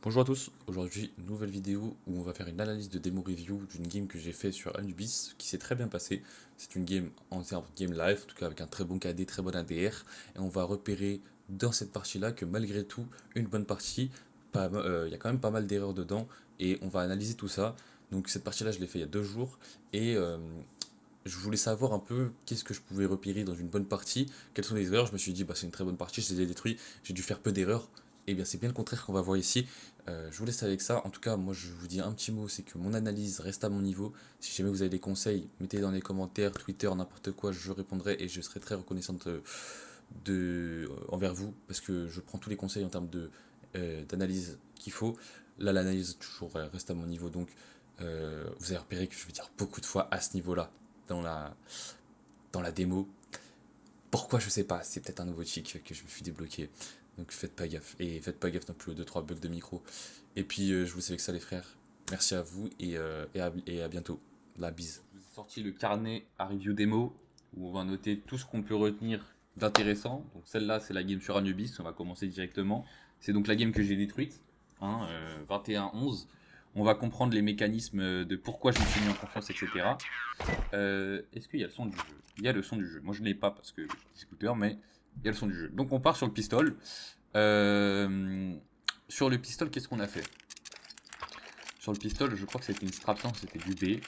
Bonjour à tous, aujourd'hui nouvelle vidéo où on va faire une analyse de démo review d'une game que j'ai fait sur Anubis qui s'est très bien passée. C'est une game en termes de game live, en tout cas avec un très bon KD, très bon ADR, et on va repérer dans cette partie là que malgré tout une bonne partie, il y a quand même pas mal d'erreurs dedans et on va analyser tout ça. Donc cette partie là je l'ai fait il y a 2 jours et je voulais savoir un peu qu'est-ce que je pouvais repérer dans une bonne partie, quelles sont les erreurs. Je me suis dit bah c'est une très bonne partie, je les ai détruits, j'ai dû faire peu d'erreurs. Et bien c'est bien le contraire qu'on va voir ici. Je vous laisse avec ça. En tout cas, moi je vous dis un petit mot, c'est que mon analyse reste à mon niveau. Si jamais vous avez des conseils, mettez dans les commentaires, Twitter, n'importe quoi, je répondrai et je serai très reconnaissante envers vous parce que je prends tous les conseils en termes d'analyse qu'il faut. Là, l'analyse toujours reste à mon niveau, donc vous avez repéré que je vais dire beaucoup de fois à ce niveau-là dans la démo. Pourquoi je sais pas, c'est peut-être un nouveau cheat que je me suis débloqué. Donc faites pas gaffe. Et faites pas gaffe non plus aux 2-3 bugs de micro. Et puis je vous laisse avec ça les frères. Merci à vous et à bientôt. La bise. Je vous ai sorti le carnet à review démo où on va noter tout ce qu'on peut retenir d'intéressant. Donc celle-là c'est la game sur Anubis, on va commencer directement. C'est donc la game que j'ai détruite, hein, 21-11. On va comprendre les mécanismes de pourquoi je me suis mis en confiance, etc. Est-ce qu'il y a le son du jeu? Il y a le son du jeu. Moi je ne l'ai pas parce que j'ai des écouteurs, mais il y a le son du jeu. Donc on part sur le pistol. Sur le pistol, qu'est-ce qu'on a fait? Sur le pistol, je crois que c'était une strap, c'était du B.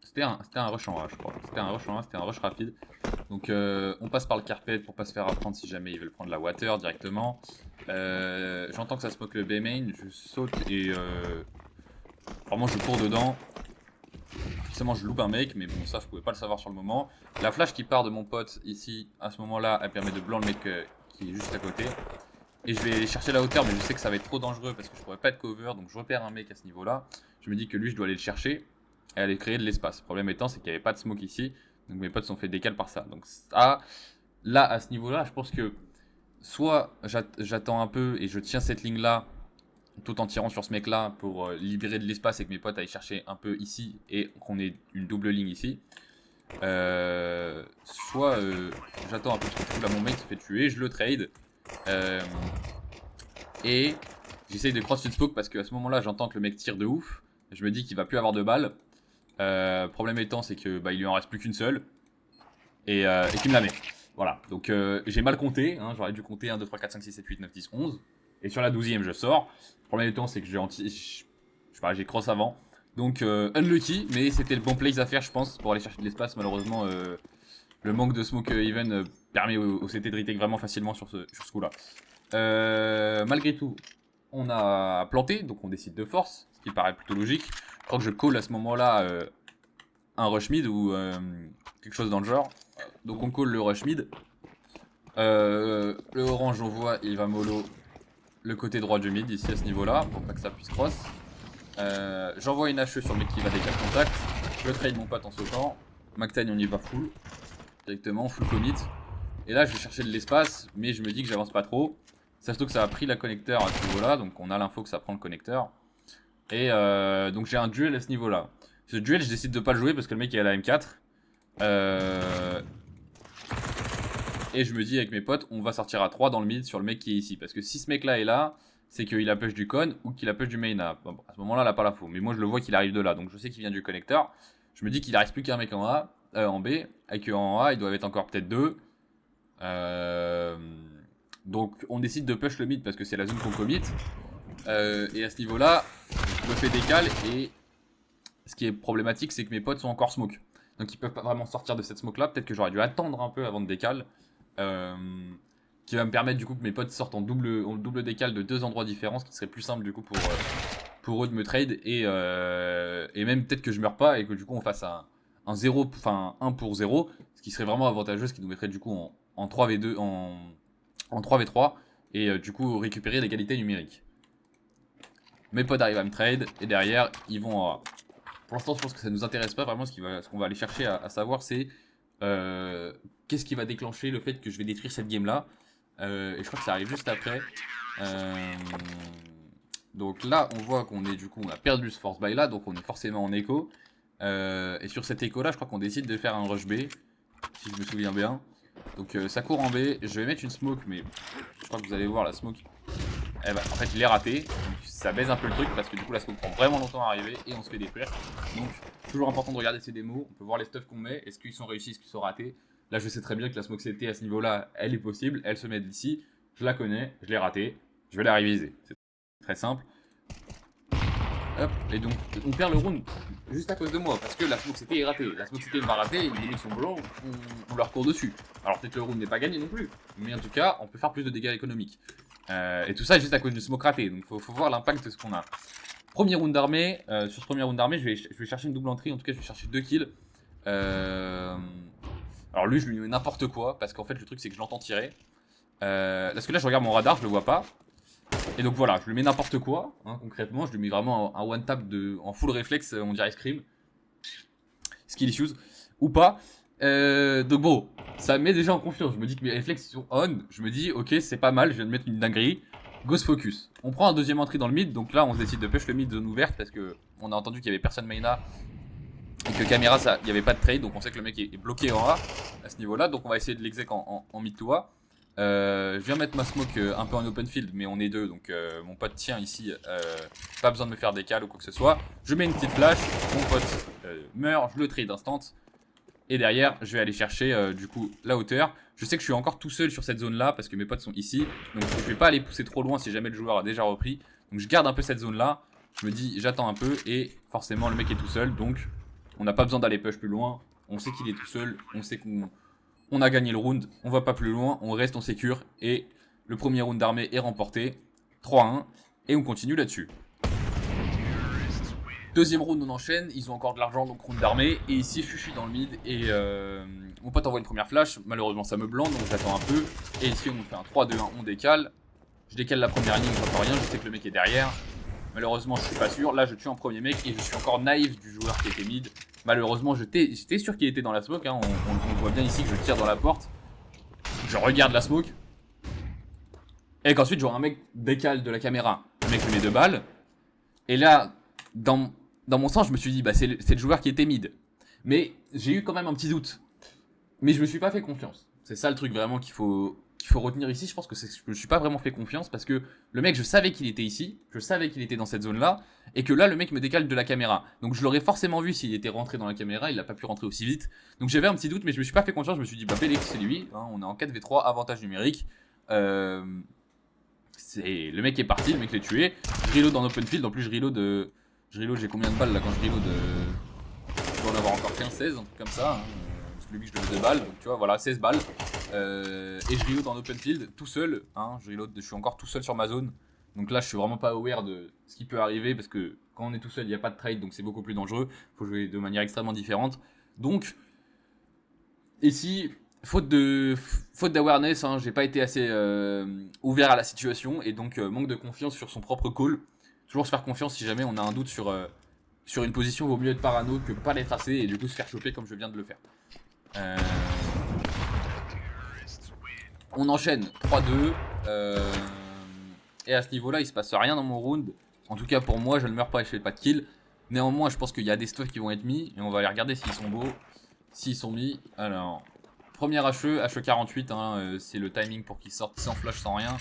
C'était un rush en A, je crois. C'était un rush en A, c'était un rush rapide. Donc on passe par le carpet pour pas se faire apprendre si jamais ils veulent prendre la water directement. J'entends que ça smoke le B main, je saute et vraiment je cours dedans. Forcément je loupe un mec, mais bon ça je pouvais pas le savoir sur le moment. La flash qui part de mon pote ici, à ce moment là, elle permet de blanc le mec qui est juste à côté. Et je vais aller chercher la hauteur, mais je sais que ça va être trop dangereux parce que je pourrais pas être cover, donc je repère un mec à ce niveau là. Je me dis que lui je dois aller le chercher et aller créer de l'espace. Le problème étant c'est qu'il n'y avait pas de smoke ici, donc mes potes sont fait décaler par ça. Donc ça, là à ce niveau là, je pense que soit j'attends un peu et je tiens cette ligne là tout en tirant sur ce mec là pour libérer de l'espace et que mes potes aillent chercher un peu ici et qu'on ait une double ligne ici. Soit j'attends un peu trop cool à mon mec qui se fait tuer, je le trade et j'essaye de cross une smoke parce qu'à ce moment là j'entends que le mec tire de ouf, je me dis qu'il va plus avoir de balles. Problème étant c'est que il lui en reste plus qu'une seule et qu'il me la met. Voilà, donc j'ai mal compté, hein, j'aurais dû compter 1, 2, 3, 4, 5, 6, 7, 8, 9, 10, 11. Et sur la 12ème, je sors. Le problème du temps, c'est que j'ai cross avant. Donc unlucky, mais c'était le bon place à faire, je pense, pour aller chercher de l'espace. Malheureusement, le manque de smoke even permet au CT de retake vraiment facilement sur ce coup-là. Malgré tout, on a planté, donc on décide de force, ce qui paraît plutôt logique. Je crois que je call à ce moment-là un rush mid ou quelque chose dans le genre. Donc on call le rush mid. Le orange, on voit, il va mollo le côté droit du mid ici à ce niveau là pour pas que ça puisse cross. J'envoie une HE sur le mec qui va décaler contact. Je trade mon pote en sautant. Mactane on y va full directement, full commit. Et là je vais chercher de l'espace, mais je me dis que j'avance pas trop. Surtout que ça a pris la connecteur à ce niveau là, donc on a l'info que ça prend le connecteur. Et donc j'ai un duel à ce niveau là. Ce duel je décide de pas le jouer parce que le mec est à la M4. Et je me dis avec mes potes, on va sortir à 3 dans le mid sur le mec qui est ici. Parce que si ce mec là est là, c'est qu'il a push du con ou qu'il a push du main A. Bon, à ce moment là, il a pas la faux. Mais moi je le vois qu'il arrive de là. Donc je sais qu'il vient du connecteur. Je me dis qu'il reste plus qu'un mec en A, en B. Et qu'en A, il doit être encore peut-être 2. Donc on décide de push le mid parce que c'est la zone qu'on commit. Et à ce niveau là, je me fais décal. Et ce qui est problématique, c'est que mes potes sont encore smoke. Donc ils peuvent pas vraiment sortir de cette smoke là. Peut-être que j'aurais dû attendre un peu avant de décal. Qui va me permettre du coup que mes potes sortent en double décal de 2 endroits différents, ce qui serait plus simple du coup pour eux de me trade et même peut-être que je meurs pas et que du coup on fasse un 0, enfin 1 pour 0, ce qui serait vraiment avantageux, ce qui nous mettrait du coup en 3v2, en 3v3 et du coup récupérer l'égalité numérique. Mes potes arrivent à me trade et derrière ils vont en A. Pour l'instant je pense que ça nous intéresse pas vraiment, ce qu'on va aller chercher à savoir c'est qu'est-ce qui va déclencher le fait que je vais détruire cette game là. Et je crois que ça arrive juste après. Donc là on voit qu'on est du coup on a perdu ce force buy là, donc on est forcément en écho. Et sur cet écho là je crois qu'on décide de faire un rush B, si je me souviens bien. Donc ça court en B, je vais mettre une smoke, mais je crois que vous allez voir la smoke en fait je l'ai raté, donc ça baise un peu le truc parce que du coup la smoke prend vraiment longtemps à arriver et on se fait détruire. Donc toujours important de regarder ces démos, on peut voir les stuffs qu'on met, est-ce qu'ils sont réussis, est-ce qu'ils sont ratés. Là je sais très bien que la smoke CT à ce niveau là, elle est possible, elle se met d'ici, je la connais, je l'ai ratée, je vais la réviser. C'est très simple. Hop, et donc on perd le round juste à cause de moi, parce que la smoke CT est ratée. La smoke CT va rater, les ennemis sont blancs, on leur court dessus. Alors peut-être le round n'est pas gagné non plus, mais en tout cas on peut faire plus de dégâts économiques. Et tout ça juste à cause du smoke raté, donc faut voir l'impact de ce qu'on a. Premier round d'armée, sur ce premier round d'armée je vais chercher une double entrée, en tout cas je vais chercher 2 kills. Alors lui je lui mets n'importe quoi, parce qu'en fait le truc c'est que je l'entends tirer. Parce que là je regarde mon radar, je le vois pas. Et donc voilà, je lui mets n'importe quoi, hein, concrètement, je lui mets vraiment un one tap en full réflexe, on dirait Scream. Skill issues, ou pas. Donc bon, ça me met déjà en confiance, je me dis que mes réflexes sont on, je me dis ok c'est pas mal, je viens de mettre une dinguerie. Ghost focus. On prend un deuxième entrée dans le mid, donc là on se décide de push le mid zone ouverte parce que on a entendu qu'il y avait personne maina et que caméra il n'y avait pas de trade, donc on sait que le mec est bloqué en A à ce niveau là, donc on va essayer de l'exec en mid to A. Je viens mettre ma smoke un peu en open field, mais on est deux, donc mon pote tient ici, pas besoin de me faire décal ou quoi que ce soit. Je mets une petite flash, mon pote meurt, je le trade instant. Et derrière, je vais aller chercher du coup la hauteur. Je sais que je suis encore tout seul sur cette zone là parce que mes potes sont ici. Donc je vais pas aller pousser trop loin si jamais le joueur a déjà repris. Donc je garde un peu cette zone là. Je me dis j'attends un peu et forcément le mec est tout seul. Donc on n'a pas besoin d'aller push plus loin. On sait qu'il est tout seul. On sait qu'on a gagné le round. On va pas plus loin. On reste en sécure. Et le premier round d'armée est remporté. 3-1. Et on continue là-dessus. Deuxième round on enchaîne, ils ont encore de l'argent donc round d'armée. Et ici je suis dans le mid et mon pote envoie une première flash. Malheureusement ça me blande donc j'attends un peu. Et ici on fait un 3-2-1, on décale. Je décale la première ligne, j'entends rien, je sais que le mec est derrière. Malheureusement je suis pas sûr, là je tue un premier mec et je suis encore naïf du joueur qui était mid. Malheureusement j'étais sûr qu'il était dans la smoke, hein. On voit bien ici que je tire dans la porte. Je regarde la smoke. Et qu'ensuite je vois un mec décale de la caméra. Le mec lui met 2 balles. Et là, dans mon sens, je me suis dit, bah c'est le joueur qui était mid. Mais j'ai eu quand même un petit doute. Mais je me suis pas fait confiance. C'est ça le truc vraiment qu'il faut retenir ici. Je pense que je me suis pas vraiment fait confiance parce que le mec, je savais qu'il était ici. Je savais qu'il était dans cette zone-là. Et que là, le mec me décale de la caméra. Donc je l'aurais forcément vu s'il était rentré dans la caméra. Il n'a pas pu rentrer aussi vite. Donc j'avais un petit doute, mais je me suis pas fait confiance. Je me suis dit, bah Bélix, c'est lui. Hein, on est en 4v3, avantage numérique. Le mec est parti, le mec l'est tué. Je reload en open field. En plus, je reload, j'ai combien de balles là quand je reload je dois en avoir encore 15-16, un truc comme ça. Hein. Parce que lui, je donne 2 balles, donc tu vois, voilà, 16 balles. Et je reload en open field, tout seul. Hein, je suis encore tout seul sur ma zone. Donc là, je suis vraiment pas aware de ce qui peut arriver. Parce que quand on est tout seul, il n'y a pas de trade, donc c'est beaucoup plus dangereux. Il faut jouer de manière extrêmement différente. Donc, ici, faute d'awareness, hein, j'ai pas été assez ouvert à la situation. Et donc, manque de confiance sur son propre call. Toujours se faire confiance si jamais on a un doute sur une position, vaut mieux être parano que pas l'être assez et du coup se faire choper comme je viens de le faire. On enchaîne 3-2 et à ce niveau là il se passe rien dans mon round. En tout cas pour moi je ne meurs pas et je fais pas de kill. Néanmoins je pense qu'il y a des stuffs qui vont être mis et on va aller regarder s'ils sont beaux. S'ils sont mis, alors premier HE, HE48 hein, c'est le timing pour qu'ils sortent sans flash sans rien.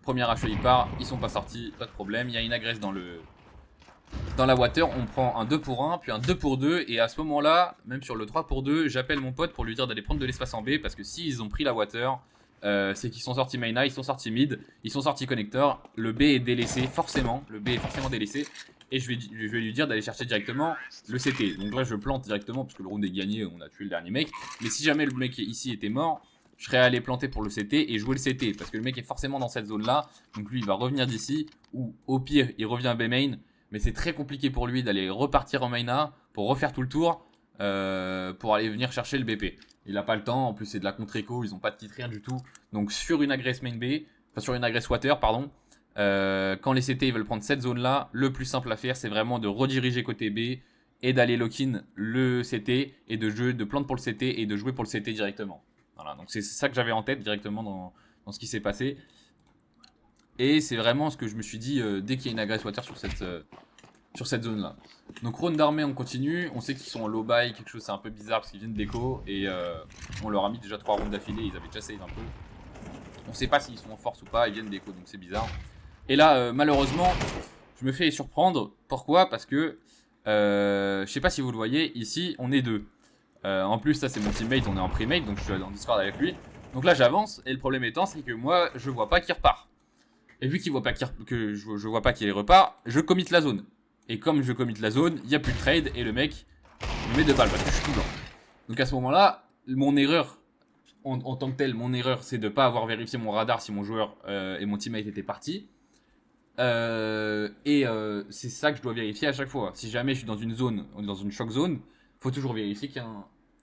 Premier HE il part, ils sont pas sortis, pas de problème. Il y a une agresse dans la water, on prend un 2 pour 1, puis un 2 pour 2. Et à ce moment là, même sur le 3 pour 2, j'appelle mon pote pour lui dire d'aller prendre de l'espace en B. Parce que s'ils ont pris la water, c'est qu'ils sont sortis main A, ils sont sortis mid, ils sont sortis connector. Le B est délaissé, forcément, le B est forcément délaissé. Et je vais lui dire d'aller chercher directement le CT. Donc là je plante directement parce que le round est gagné, on a tué le dernier mec. Mais si jamais le mec ici était mort, je serais allé planter pour le CT et jouer le CT. Parce que le mec est forcément dans cette zone là. Donc lui il va revenir d'ici. Ou au pire il revient à B main. Mais c'est très compliqué pour lui d'aller repartir en main A pour refaire tout le tour. Pour aller venir chercher le BP. Il a pas le temps, en plus c'est de la contre-écho, ils ont pas de kit, rien du tout. Donc sur une agresse main B, enfin sur une agresse water pardon, quand les CT ils veulent prendre cette zone là, le plus simple à faire c'est vraiment de rediriger côté B et d'aller lock-in le CT et de planter pour le CT et de jouer pour le CT directement. Voilà, donc c'est ça que j'avais en tête directement dans ce qui s'est passé. Et c'est vraiment ce que je me suis dit dès qu'il y a une agresse water sur cette zone là. Donc round d'armée on continue, on sait qu'ils sont en low buy, quelque chose c'est un peu bizarre parce qu'ils viennent d'écho et on leur a mis déjà 3 rounds d'affilée, ils avaient déjà save un peu. On sait pas s'ils sont en force ou pas, ils viennent d'écho donc c'est bizarre. Et là, malheureusement, je me fais surprendre. Pourquoi? Parce que, je sais pas si vous le voyez, ici, on est deux. En plus, ça c'est mon teammate, on est en premate, donc je suis en Discord avec lui. Donc là, j'avance, et le problème étant, c'est que moi, je vois pas qui repart. Et vu qu'il voit pas que je vois pas qu'il repart, je commit la zone. Et comme je commit la zone, il n'y a plus de trade, et le mec me met 2 balles parce que je suis tout blanc. Donc à ce moment-là, mon erreur, en tant que tel, mon erreur, c'est de pas avoir vérifié mon radar si mon joueur et mon teammate étaient partis. C'est ça que je dois vérifier à chaque fois. Si jamais je suis dans une zone, dans une shock zone, faut toujours vérifier qu'il y a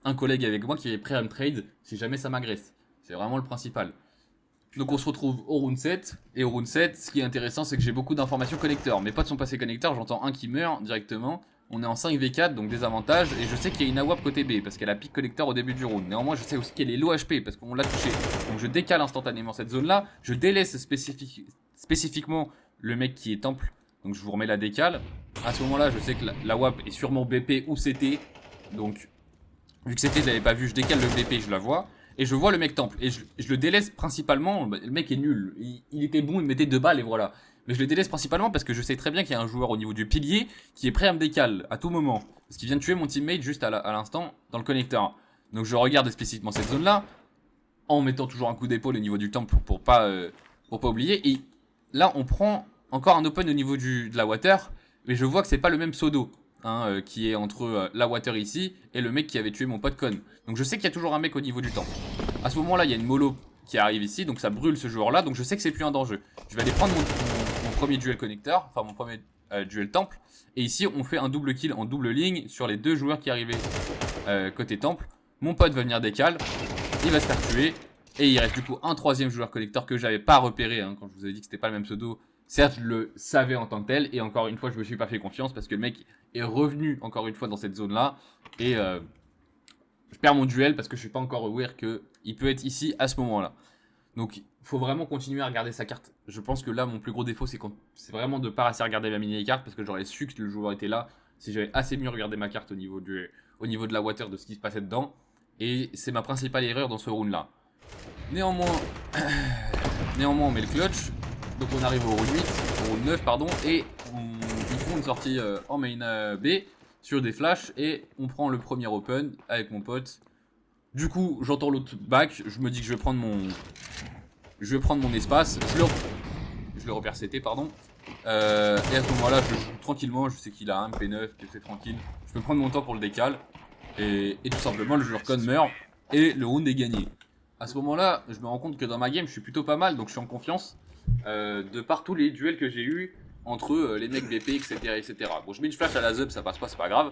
un collègue avec moi qui est prêt à me trade si jamais ça m'agresse. C'est vraiment le principal. Donc on se retrouve au round 7, et au round 7, ce qui est intéressant, c'est que j'ai beaucoup d'informations connecteurs. Mes potes sont passés connecteurs, j'entends un qui meurt directement. On est en 5v4, donc désavantage, et je sais qu'il y a une AWAP côté B, parce qu'elle a pique connecteur au début du round. Néanmoins, je sais aussi qu'elle est low HP, parce qu'on l'a touché. Donc je décale instantanément cette zone-là, je délaisse spécifiquement le mec qui est temple, donc je vous remets la décale. À ce moment-là, je sais que l'AWAP est sûrement BP ou CT, donc vu que CT je l'avais pas vu, je décale le BP, je la vois. Et je vois le mec temple. Et je le délaisse principalement. Le mec est nul. Il était bon, il mettait 2 balles et voilà. Mais je le délaisse principalement parce que je sais très bien qu'il y a un joueur au niveau du pilier qui est prêt à me décaler à tout moment. Parce qu'il vient de tuer mon teammate juste à l'instant dans le connecteur. Donc je regarde spécifiquement cette zone-là. En mettant toujours un coup d'épaule au niveau du temple pour pas oublier. Et là, on prend encore un open au niveau de la water. Mais je vois que c'est pas le même pseudo. Qui est entre la water ici et le mec qui avait tué mon pote con. Donc je sais qu'il y a toujours un mec au niveau du temple. À ce moment là il y a une mollo qui arrive ici, donc ça brûle ce joueur là, donc je sais que c'est plus un danger. Je vais aller prendre mon premier duel connecteur, enfin mon premier duel temple. Et ici on fait un double kill en double ligne sur les 2 joueurs qui arrivaient côté temple. Mon pote va venir décale, il va se faire tuer. Et il reste du coup un 3ème joueur connecteur que j'avais pas repéré quand je vous avais dit que c'était pas le même pseudo. Certes, je le savais en tant que tel, et encore une fois, je me suis pas fait confiance parce que le mec est revenu encore une fois dans cette zone-là, et je perds mon duel parce que je suis pas encore aware qu'il peut être ici à ce moment-là. Donc, il faut vraiment continuer à regarder sa carte. Je pense que là, mon plus gros défaut, c'est vraiment de pas assez regarder ma mini-carte parce que j'aurais su que le joueur était là si j'avais assez mieux regardé ma carte au niveau de la water, de ce qui se passait dedans. Et c'est ma principale erreur dans ce round-là. Néanmoins, on met le clutch. Donc on arrive au round 8, au round 9 pardon, et ils font une sortie en main B sur des flashs, et on prend le premier open avec mon pote. Du coup j'entends l'autre back, je me dis que je vais prendre mon espace, je le repère CT pardon, et à ce moment là je joue tranquillement, je sais qu'il a un P9, que c'est tranquille, je peux prendre mon temps pour le décal, et tout simplement le joueur con meurt, et le round est gagné. À ce moment là je me rends compte que dans ma game je suis plutôt pas mal, donc je suis en confiance. De par tous les duels que j'ai eu entre les mecs BP, etc. Bon, je mets une flash à la zub, ça passe pas, c'est pas grave.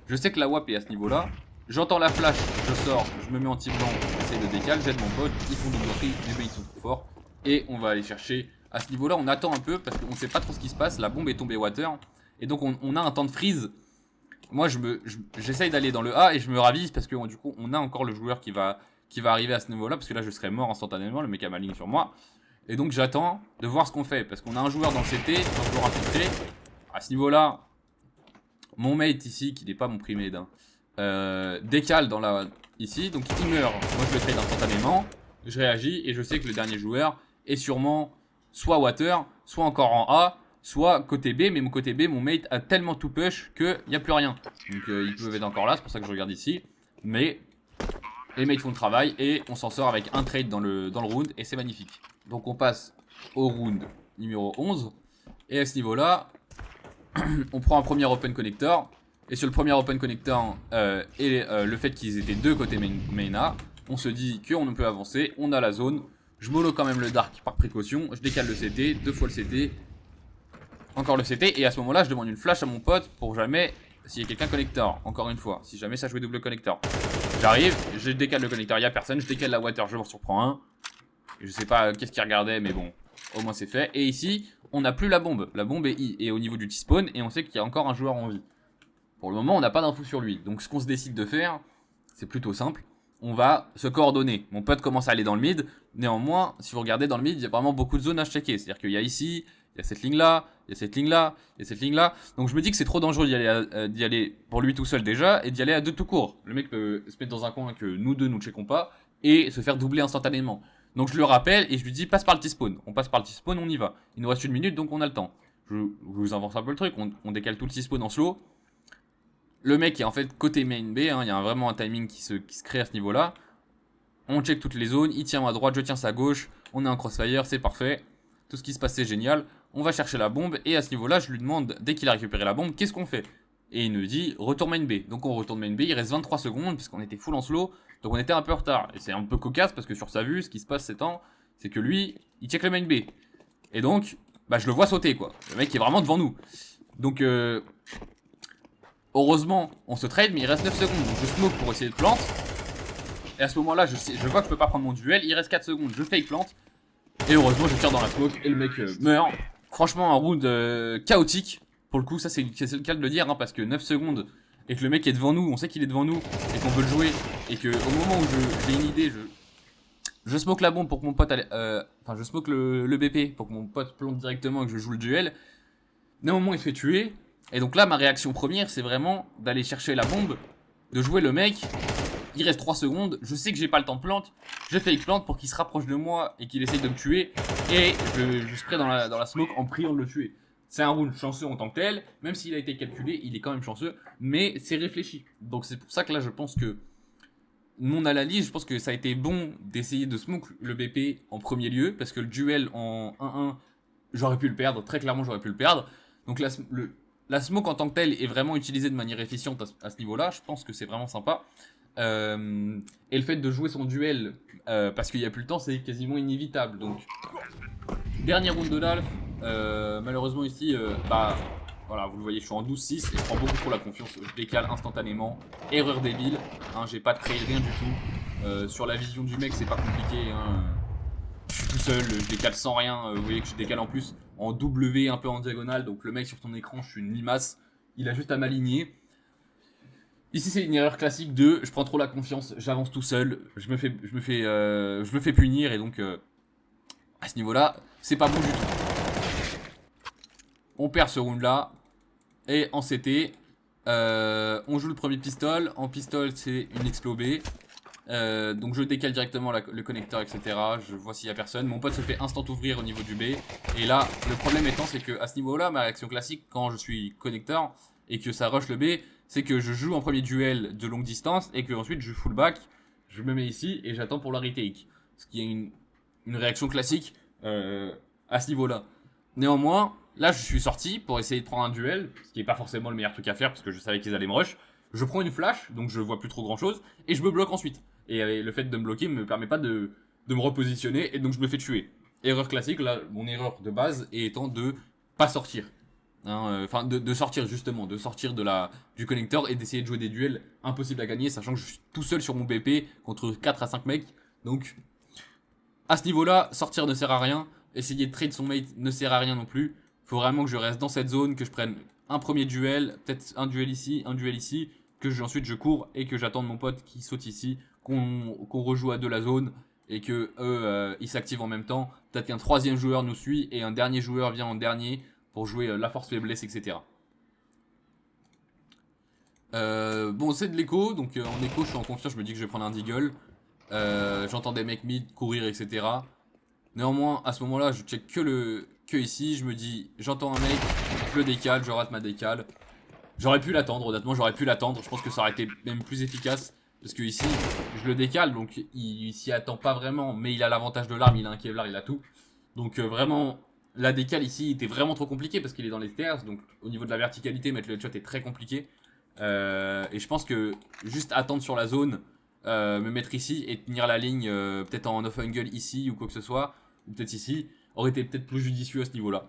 Je sais que la WAP est à ce niveau-là. J'entends la flash, je sors, je me mets anti-blanc, j'essaie de décaler, j'aide mon pote, ils font double free, les mecs ils sont trop forts. Et on va aller chercher. À ce niveau-là, on attend un peu parce qu'on sait pas trop ce qui se passe. La bombe est tombée water. Et donc on a un temps de freeze. Moi, j'essaye d'aller dans le A et je me ravise parce que du coup, on a encore le joueur qui va arriver à ce niveau-là, parce que là je serais mort instantanément, le mec a ma ligne sur moi. Et donc j'attends de voir ce qu'on fait, parce qu'on a un joueur dans le CT, un joueur infiltré. À ce niveau-là, mon mate ici, qui n'est pas mon primate, décale ici, donc il meurt. Moi je le trade instantanément, je réagis, et je sais que le dernier joueur est sûrement soit water, soit encore en A, soit côté B, mais mon côté B, mon mate a tellement tout push qu'il n'y a plus rien. Donc ils peuvent être encore là, c'est pour ça que je regarde ici. Mais les mates font le travail et on s'en sort avec un trade dans le round, et c'est magnifique. Donc on passe au round numéro 11. Et à ce niveau-là, on prend un premier open connector. Et sur le premier open connector le fait qu'ils étaient 2 côté main A, on se dit qu'on peut avancer, on a la zone. Je mollo quand même le dark par précaution, je décale le CT, 2 fois le CT, encore le CT, et à ce moment-là je demande une flash à mon pote pour jamais, s'il y a quelqu'un connector, encore une fois, si jamais ça jouait double connector. J'arrive, je décale le connecteur, il n'y a personne, je décale la water, je m'en surprends un. Je sais pas qu'est-ce qu'il regardait, mais bon, au moins c'est fait. Et ici, on n'a plus la bombe est au niveau du T-spawn, et on sait qu'il y a encore un joueur en vie. Pour le moment, on n'a pas d'infos sur lui, donc ce qu'on se décide de faire, c'est plutôt simple. On va se coordonner. Mon pote commence à aller dans le mid, néanmoins, si vous regardez dans le mid, il y a vraiment beaucoup de zones à checker. C'est-à-dire qu'il y a ici, il y a cette ligne-là, il y a cette ligne-là, il y a cette ligne-là. Donc je me dis que c'est trop dangereux d'y aller pour lui tout seul déjà, et d'y aller à 2 tout court. Le mec peut se mettre dans un coin que nous deux nous checkons pas, et se faire doubler instantanément. Donc je le rappelle et je lui dis passe par le T-spawn. On passe par le T-spawn, on y va. Il nous reste 1 minute donc on a le temps. Je vous avance un peu le truc, on décale tout le T-spawn en slow. Le mec est en fait côté main B, hein, il y a vraiment un timing qui se crée à ce niveau-là. On check toutes les zones, il tient à droite, je tiens à gauche, on est en crossfire, c'est parfait. Tout ce qui se passe c'est génial. On va chercher la bombe et à ce niveau-là je lui demande, dès qu'il a récupéré la bombe, qu'est-ce qu'on fait? Et il nous dit retourne main B. Donc on retourne main B, il reste 23 secondes puisqu'on était full en slow. Donc on était un peu en retard. Et c'est un peu cocasse parce que sur sa vue, ce qui se passe ces temps, c'est que lui, il check le main B. Et donc, bah je le vois sauter quoi. Le mec est vraiment devant nous. Donc heureusement, on se trade, mais il reste 9 secondes. Donc je smoke pour essayer de plante. Et à ce moment-là, je vois que je peux pas prendre mon duel. Il reste 4 secondes, je fake plante. Et heureusement, je tire dans la smoke et le mec meurt. Franchement, un round chaotique. Pour le coup, ça c'est le cas de le dire, hein, parce que 9 secondes et que le mec est devant nous, on sait qu'il est devant nous et qu'on veut le jouer. Et que au moment où j'ai une idée, je smoke la bombe pour que mon pote enfin, je smoke le BP pour que mon pote plante directement et que je joue le duel. Néanmoins, il se fait tuer. Et donc là, ma réaction première, c'est vraiment d'aller chercher la bombe, de jouer le mec. Il reste 3 secondes, je sais que j'ai pas le temps de plante, je fake plante pour qu'il se rapproche de moi et qu'il essaye de me tuer. Et je spray dans la smoke en priant de le tuer. C'est un round chanceux en tant que tel, même s'il a été calculé, il est quand même chanceux, mais c'est réfléchi. Donc c'est pour ça que là, je pense que mon analyse, je pense que ça a été bon d'essayer de smoke le BP en premier lieu, parce que le duel en 1-1, j'aurais pu le perdre, très clairement j'aurais pu le perdre. Donc la smoke en tant que telle est vraiment utilisée de manière efficiente à ce niveau-là, je pense que c'est vraiment sympa. Et le fait de jouer son duel parce qu'il n'y a plus le temps, c'est quasiment inévitable. Donc, dernier round de l'Alf. Malheureusement, ici, bah voilà, vous le voyez, je suis en 12-6 et je prends beaucoup trop la confiance. Je décale instantanément. Erreur débile. Hein, j'ai pas de trade, rien du tout. Sur la vision du mec, c'est pas compliqué. Hein. Je suis tout seul, je décale sans rien. Vous voyez que je décale en plus en W, un peu en diagonale. Donc, le mec sur ton écran, je suis une limace. Il a juste à m'aligner. Ici c'est une erreur classique de je prends trop la confiance, j'avance tout seul, je me fais punir et donc à ce niveau-là, c'est pas bon du tout. On perd ce round là et en CT, on joue le premier pistol, en pistol c'est une explo B. Donc je décale directement le connecteur etc. Je vois s'il y a personne. Mon pote se fait instant ouvrir au niveau du B. Et là le problème étant c'est que à ce niveau là ma réaction classique quand je suis connecteur et que ça rush le B, c'est que je joue en premier duel de longue distance et que ensuite je full back, je me mets ici et j'attends pour la retake. Ce qui est une réaction classique à ce niveau-là. Néanmoins, là je suis sorti pour essayer de prendre un duel, ce qui n'est pas forcément le meilleur truc à faire parce que je savais qu'ils allaient me rush. Je prends une flash, donc je vois plus trop grand chose, et je me bloque ensuite. Et le fait de me bloquer me permet pas de me repositionner, et donc je me fais tuer. Erreur classique, là, mon erreur de base étant de pas sortir. Enfin, de sortir justement, de sortir du connecteur et d'essayer de jouer des duels impossibles à gagner, sachant que je suis tout seul sur mon BP contre 4 à 5 mecs. Donc, à ce niveau-là, sortir ne sert à rien. Essayer de trade son mate ne sert à rien non plus. Faut vraiment que je reste dans cette zone, que je prenne un premier duel, peut-être un duel ici, que ensuite je cours et que j'attende mon pote qui saute ici, qu'on rejoue à deux la zone et que eux ils s'activent en même temps. Peut-être qu'un troisième joueur nous suit et un dernier joueur vient en dernier pour jouer la force faiblesse, etc. Bon, c'est de l'écho, donc en écho, je suis en confiance, je me dis que je vais prendre un deagle. J'entends des mecs mid courir, etc. Néanmoins, à ce moment-là, je check que ici, je me dis, j'entends un mec, je le décale, je rate ma décale. J'aurais pu l'attendre, honnêtement, j'aurais pu l'attendre. Je pense que ça aurait été même plus efficace. Parce que ici, je le décale, donc il s'y attend pas vraiment. Mais il a l'avantage de l'arme, il a un Kevlar, il a tout. Donc vraiment, la décale ici était vraiment trop compliquée parce qu'il est dans les stairs. Donc au niveau de la verticalité, mettre le headshot est très compliqué. Et je pense que juste attendre sur la zone, me mettre ici et tenir la ligne, peut-être en off-angle ici ou quoi que ce soit, ou peut-être ici, aurait été peut-être plus judicieux à ce niveau-là.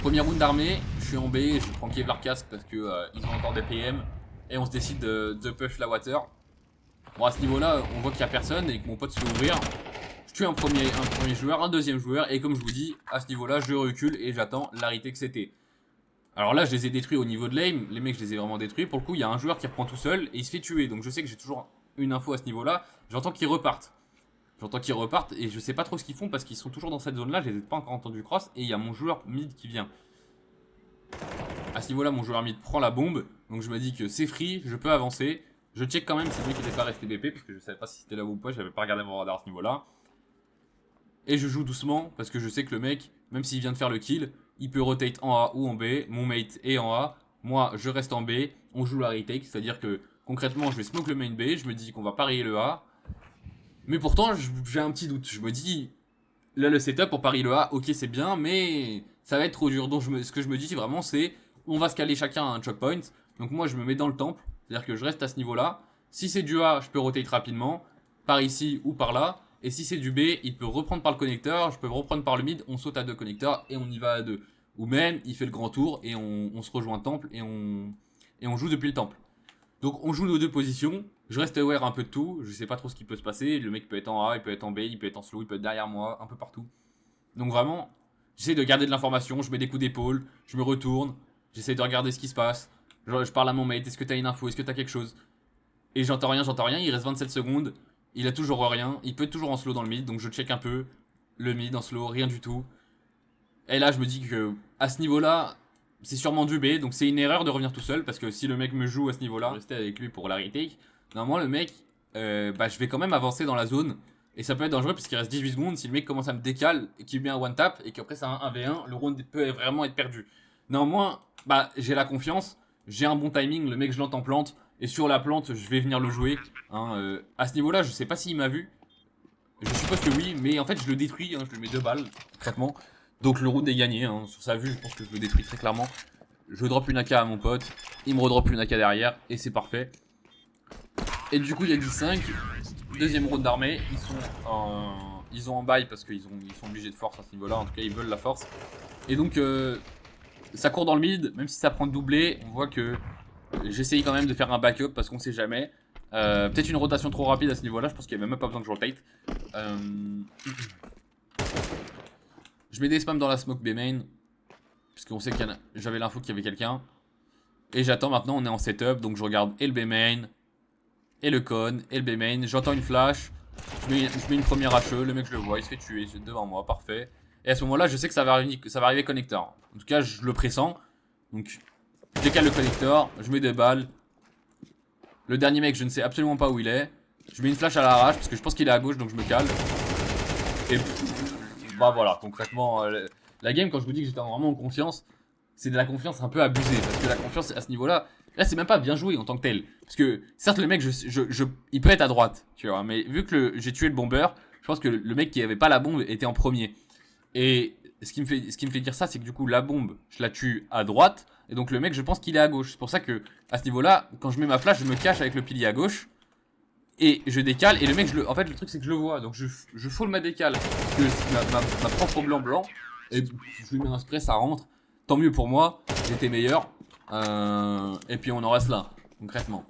Premier round d'armée, je suis en B, je prends Kevlar casque parce que ils ont encore des PM et on se décide de push la water. Bon, à ce niveau-là, on voit qu'il n'y a personne et que mon pote se fait ouvrir. Je tue un premier joueur, un deuxième joueur et comme je vous dis, à ce niveau-là, je recule et j'attends la retake CT. Alors là, je les ai détruits au niveau de l'aim, les mecs, je les ai vraiment détruits. Pour le coup, il y a un joueur qui reprend tout seul et il se fait tuer. Donc je sais que j'ai toujours une info à ce niveau-là. J'entends qu'ils repartent. Et je sais pas trop ce qu'ils font parce qu'ils sont toujours dans cette zone-là. Je les ai pas encore entendus cross et il y a mon joueur mid qui vient. À ce niveau-là, mon joueur mid prend la bombe. Donc je me dis que c'est free, je peux avancer. Je check quand même si le mec était pas resté BP, parce que je savais pas si c'était là ou pas, j'avais pas regardé mon radar à ce niveau-là. Et je joue doucement, parce que je sais que le mec, même s'il vient de faire le kill, il peut rotate en A ou en B, mon mate est en A, moi je reste en B, on joue la retake, c'est-à-dire que concrètement je vais smoke le main B, je me dis qu'on va parier le A, mais pourtant j'ai un petit doute, je me dis, là le setup pour parier le A, ok c'est bien, mais ça va être trop dur, donc ce que je me dis vraiment c'est, on va se caler chacun à un choke point, donc moi je me mets dans le temple, c'est-à-dire que je reste à ce niveau-là, si c'est du A, je peux rotate rapidement, par ici ou par là, et si c'est du B, il peut reprendre par le connecteur, je peux reprendre par le mid, on saute à 2 connecteurs et on y va à 2. Ou même, il fait le grand tour et on se rejoint temple et on joue depuis le temple. Donc on joue nos deux positions, je reste aware un peu de tout, je sais pas trop ce qui peut se passer, le mec peut être en A, il peut être en B, il peut être en slow, il peut être derrière moi, un peu partout. Donc vraiment, j'essaie de garder de l'information, je mets des coups d'épaule, je me retourne, j'essaie de regarder ce qui se passe, je parle à mon mate, est-ce que t'as une info, est-ce que t'as quelque chose? Et j'entends rien, il reste 27 secondes, il a toujours rien, il peut être toujours en slow dans le mid, donc je check un peu le mid en slow, rien du tout. Et là je me dis que à ce niveau-là, c'est sûrement du B, donc c'est une erreur de revenir tout seul, parce que si le mec me joue à ce niveau-là, rester avec lui pour la retake, normalement le mec, je vais quand même avancer dans la zone, et ça peut être dangereux puisqu'il reste 18 secondes, si le mec commence à me décale, et qu'il met un one tap, et qu'après c'est un 1v1, le round peut vraiment être perdu. Néanmoins, j'ai la confiance, j'ai un bon timing, le mec je l'entends plante, et sur la plante je vais venir le jouer. Hein, à ce niveau-là, je sais pas s'il m'a vu, je suppose que oui, mais en fait je le détruis, hein, je lui mets 2 balles, concrètement. Donc le round est gagné, hein. Sur sa vue, je pense que je le détruis très clairement. Je drop une AK à mon pote, il me redrop une AK derrière, et c'est parfait. Et du coup, il y a 10-5, deuxième round d'armée, ils ont en bail parce qu'ils sont obligés de force à ce niveau-là, en tout cas ils veulent la force. Et donc, ça court dans le mid, même si ça prend de doublé, on voit que j'essaye quand même de faire un backup parce qu'on sait jamais. Peut-être une rotation trop rapide à ce niveau-là, je pense qu'il n'y avait même pas besoin que je rotate. Je mets des spams dans la smoke B main, puisqu'on sait qu'il j'avais l'info qu'il y avait quelqu'un. Et j'attends maintenant, on est en setup, donc je regarde et le B main, et le con, et le B main. J'entends une flash, je mets une première HE, le mec je le vois, il se fait tuer, c'est devant moi, parfait. Et à ce moment-là, je sais que ça va arriver connecteur. En tout cas, je le pressens. Donc, je décale le connecteur, je mets des balles. Le dernier mec, je ne sais absolument pas où il est. Je mets une flash à l'arrache parce que je pense qu'il est à gauche, donc je me cale. Et bah voilà, concrètement, la game, quand je vous dis que j'étais vraiment en confiance, c'est de la confiance un peu abusée. Parce que la confiance à ce niveau-là, là, c'est même pas bien joué en tant que tel. Parce que, certes, le mec, il peut être à droite, tu vois. Mais vu que j'ai tué le bomber, je pense que le mec qui avait pas la bombe était en premier. Et ce qui me fait dire ça, c'est que du coup, la bombe, je la tue à droite. Et donc, le mec, je pense qu'il est à gauche. C'est pour ça que, à ce niveau-là, quand je mets ma flash, je me cache avec le pilier à gauche. Et je décale. Et le mec, en fait, le truc, c'est que je le vois. Donc, je full ma décale. Parce que c'est ma propre blanc. Et je lui mets un spray, ça rentre. Tant mieux pour moi. J'étais meilleur. Et puis, on en reste là, concrètement.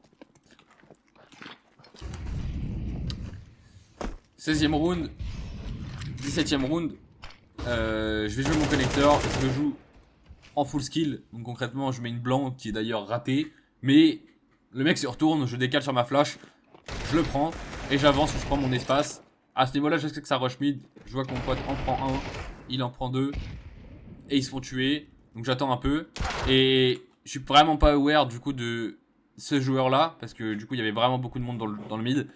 16ème round. 17ème round. Je vais jouer mon connecteur, je le joue en full skill, donc concrètement je mets une blanc qui est d'ailleurs ratée, mais le mec se retourne, je décale sur ma flash, je le prends, et j'avance, je prends mon espace. À ce niveau là je sais que ça rush mid, je vois que mon pote en prend un, il en prend deux, et ils se font tuer, donc j'attends un peu, et je suis vraiment pas aware du coup de ce joueur là, parce que du coup il y avait vraiment beaucoup de monde dans le mid,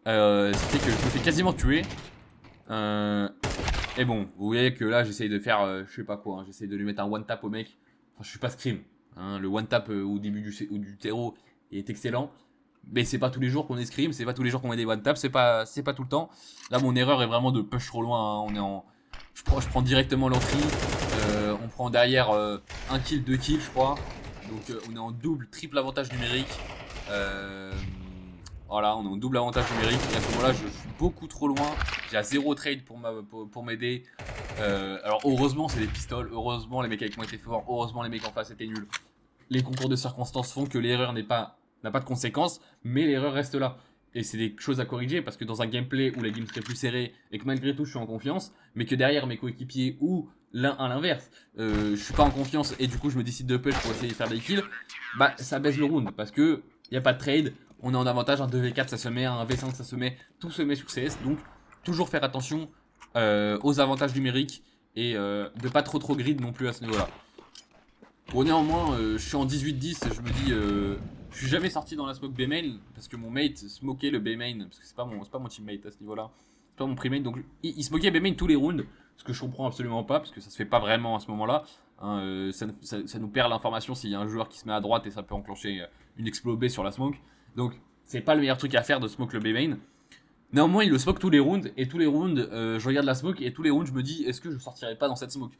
c'était que je me fais quasiment tuer. Et bon, vous voyez que là j'essaye de faire je sais pas quoi, hein, j'essaye de lui mettre un one tap au mec. Enfin, je suis pas scream, hein, le one tap au début du terreau est excellent. Mais c'est pas tous les jours qu'on est scream, c'est pas tous les jours qu'on met des one tap, c'est pas tout le temps. Là mon erreur est vraiment de push trop loin, hein, on est en. Je prends directement l'entrée, on prend derrière 1 kill, 2 kills je crois. Donc on est en double, triple avantage numérique. Voilà, on est en double avantage numérique. Et à ce moment-là, je suis beaucoup trop loin. J'ai à 0 trade pour m'aider. Alors, heureusement, c'est des pistoles. Heureusement, les mecs avec moi étaient forts. Heureusement, les mecs en face étaient nuls. Les concours de circonstances font que l'erreur n'a pas de conséquences. Mais l'erreur reste là. Et c'est des choses à corriger parce que dans un gameplay où la game serait plus serrée et que malgré tout, je suis en confiance, mais que derrière mes coéquipiers ou l'un à l'inverse, je suis pas en confiance et du coup, je me décide de push pour essayer de faire des kills, bah ça baisse le round parce que y a pas de trade. On est en avantage, un 2v4 ça se met, un v5 ça se met, tout se met sur CS, donc toujours faire attention aux avantages numériques et de pas trop grid non plus à ce niveau là. Bon néanmoins je suis en 18-10, je me dis Je suis jamais sorti dans la smoke B main parce que mon mate smokait le B main. Parce que c'est pas mon teammate à ce niveau-là. C'est pas mon primate. Donc il smokait B main tous les rounds. Ce que je comprends absolument pas parce que ça se fait pas vraiment à ce moment-là. Hein, ça nous perd l'information s'il y a un joueur qui se met à droite et ça peut enclencher une explo B sur la smoke. Donc c'est pas le meilleur truc à faire de smoke le B main. Néanmoins, il le smoke tous les rounds. Et tous les rounds, je regarde la smoke. Et tous les rounds, je me dis, est-ce que je sortirai pas dans cette smoke?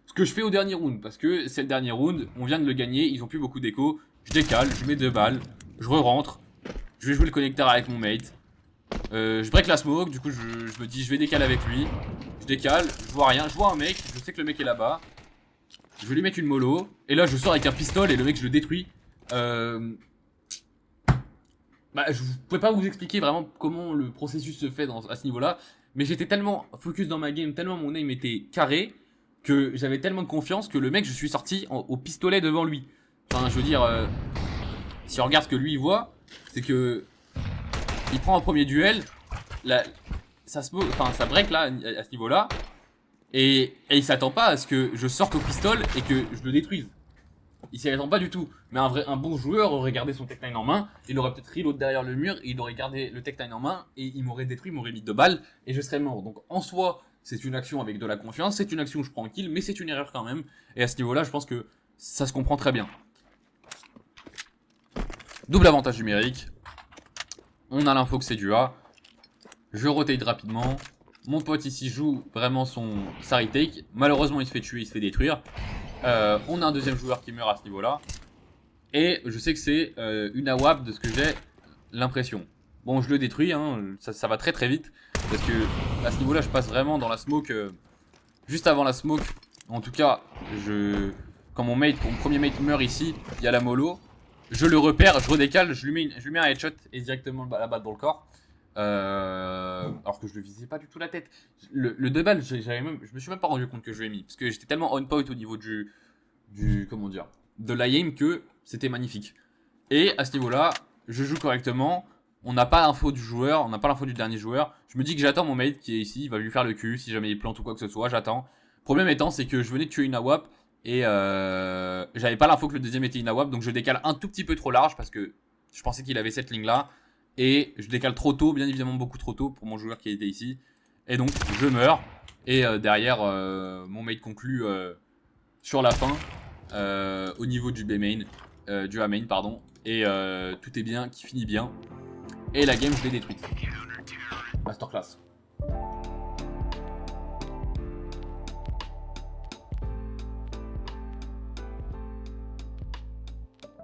Ce que je fais au dernier round. Parce que c'est le dernier round. On vient de le gagner. Ils ont plus beaucoup d'écho. Je décale. Je mets 2 balles. Je re-rentre. Je vais jouer le connecteur avec mon mate. Je break la smoke. Du coup, je me dis, je vais décaler avec lui. Je décale. Je vois rien. Je vois un mec. Je sais que le mec est là-bas. Je vais lui mettre une mollo. Et là, je sors avec un pistolet. Et le mec, je le détruis. Bah, je pouvais pas vous expliquer vraiment comment le processus se fait à ce niveau-là, mais j'étais tellement focus dans ma game, tellement mon aim était carré, que j'avais tellement de confiance que le mec, je suis sorti au pistolet devant lui. Enfin, je veux dire, si on regarde ce que lui il voit, c'est que il prend un premier duel, ça break là, à ce niveau-là, et il s'attend pas à ce que je sorte au pistolet et que je le détruise. Il s'y attend pas du tout. Mais un bon joueur aurait gardé son Tech9 en main, il aurait peut-être reload derrière le mur, et il aurait gardé le Tech9 en main, et il m'aurait détruit, il m'aurait mis 2 balles, et je serais mort. Donc en soi, c'est une action avec de la confiance, c'est une action où je prends un kill, mais c'est une erreur quand même. Et à ce niveau-là, je pense que ça se comprend très bien. Double avantage numérique. On a l'info que c'est du A. Je rotate rapidement. Mon pote ici joue vraiment sa retake. Malheureusement, il se fait tuer, il se fait détruire. On a un deuxième joueur qui meurt à ce niveau-là. Et je sais que c'est une AWAP de ce que j'ai l'impression. Bon, je le détruis, hein, ça va très très vite. Parce que à ce niveau-là, je passe vraiment dans la smoke. Juste avant la smoke. En tout cas, quand mon premier mate meurt ici, il y a la mollo. Je le repère, je redécale, je lui mets un headshot et directement la balle dans le corps. Alors que je le visais pas du tout la tête. Le 2 balles, je me suis même pas rendu compte que je lui ai mis. Parce que j'étais tellement on point au niveau comment dire, de l'aim que c'était magnifique. Et à ce niveau-là, je joue correctement. On n'a pas l'info du joueur, on n'a pas l'info du dernier joueur. Je me dis que j'attends mon mate qui est ici, il va lui faire le cul si jamais il plante ou quoi que ce soit, j'attends. Problème étant, c'est que je venais de tuer une AWAP et j'avais pas l'info que le deuxième était une AWAP, donc je décale un tout petit peu trop large parce que je pensais qu'il avait cette ligne là. Et je décale trop tôt, bien évidemment beaucoup trop tôt pour mon joueur qui était ici. Et donc je meurs. Et derrière, mon mate conclut sur la fin, au niveau du B main, du A main pardon. Et tout est bien, qui finit bien. Et la game je l'ai détruite. Masterclass.